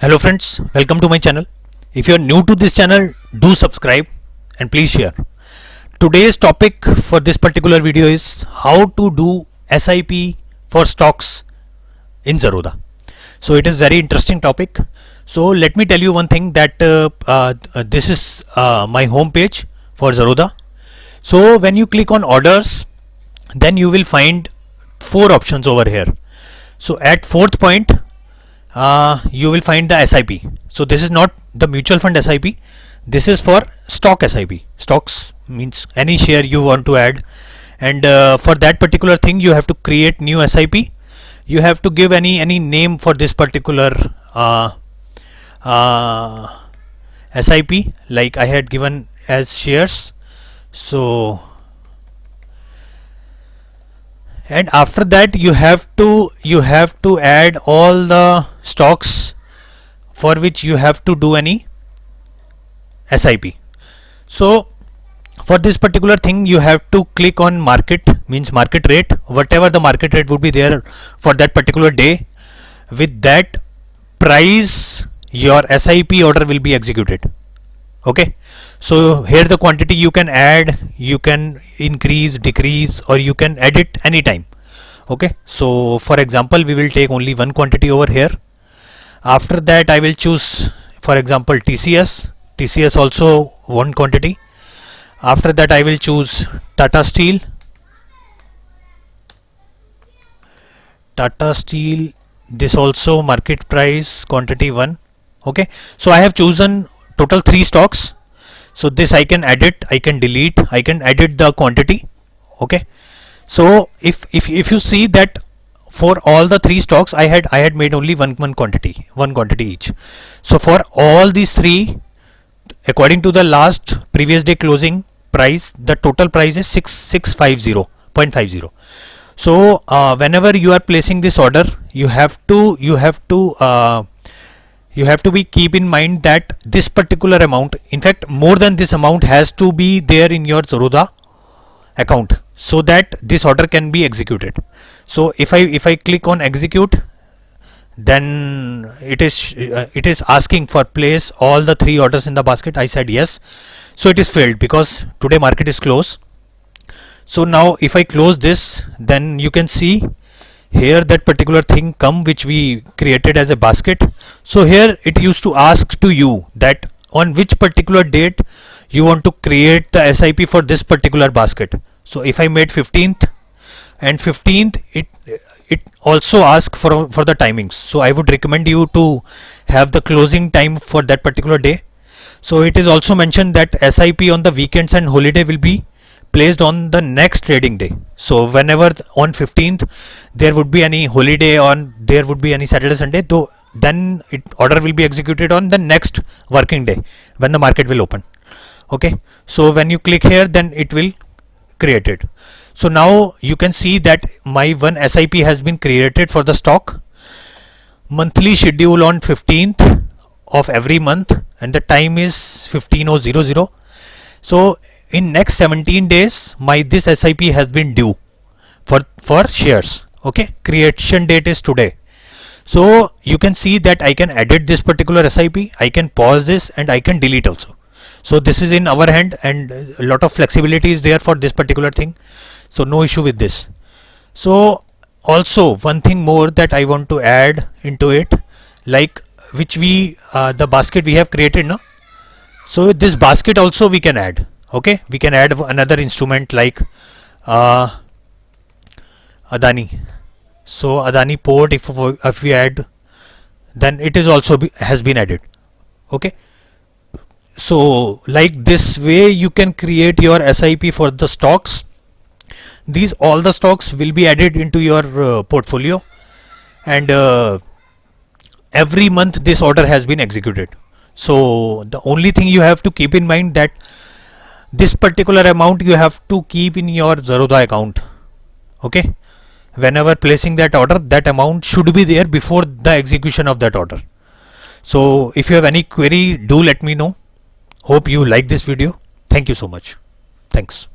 Hello friends, welcome to my channel. If you are new to this channel, do subscribe and please share. Today's topic for this particular video is how to do SIP for stocks in Zerodha. So it is very interesting topic. So let me tell you one thing that this is my home page for Zerodha. So when you click on orders, then you will find four options over here. So at fourth point, you will find the SIP. So this is not the mutual fund SIP. This is for stock SIP. Stocks means any share you want to add, and for that particular thing you have to create new SIP. You have to give any name for this particular SIP, like I had given as shares. So and after that you have to add all the stocks for which you have to do any SIP. So for this particular thing you have to click on market, means market rate, whatever the market rate would be there for that particular day. With that price your SIP order will be executed. Okay, so here the quantity you can add, you can increase, decrease, or you can edit anytime. Okay, so for example we will take only one quantity over here. After that I will choose, for example, TCS also one quantity. After that I will choose Tata Steel, this also market price quantity 1. Okay, so I have chosen total 3 stocks. So this I can edit, I can delete, I can edit the quantity. Okay, so if you see that for all the 3 stocks I had made only one quantity each. So for all these 3, according to the last previous day closing price, the total price is 6650.50. So whenever you are placing this order, you have to be keep in mind that this particular amount, in fact more than this amount, has to be there in your Zerodha account so that this order can be executed. So if I click on execute, then it is asking for place all the 3 orders in the basket. I said yes, so it is failed because today market is closed. So now if I close this, then you can see here that particular thing come which we created as a basket. So here it used to ask to you that on which particular date you want to create the SIP for this particular basket. So if I made 15th, and 15th it also asks for the timings. So I would recommend you to have the closing time for that particular day. So it is also mentioned that SIP on the weekends and holiday will be placed on the next trading day. So whenever on 15th there would be any holiday, on there would be any Saturday Sunday, though then order will be executed on the next working day when the market will open. Okay, so when you click here, then it will create it. So now you can see that my one SIP has been created for the stock. Monthly schedule on 15th of every month, and the time is 15:00. So in next 17 days this SIP has been due for shares. Okay, creation date is today. So you can see that I can edit this particular SIP, I can pause this, and I can delete also. So this is in our hand, and a lot of flexibility is there for this particular thing. So no issue with this. So also one thing more that I want to add into it, like which we the basket we have created now. So this basket also we can add. Okay, we can add another instrument like Adani. So Adani port, if we add, then it is also has been added. Okay, so like this way you can create your SIP for the stocks. These all the stocks will be added into your portfolio, and every month this order has been executed. So the only thing you have to keep in mind that this particular amount you have to keep in your Zerodha account. Okay, whenever placing that order, that amount should be there before the execution of that order. So if you have any query, do let me know. Hope you like this video. Thank you so much. Thanks.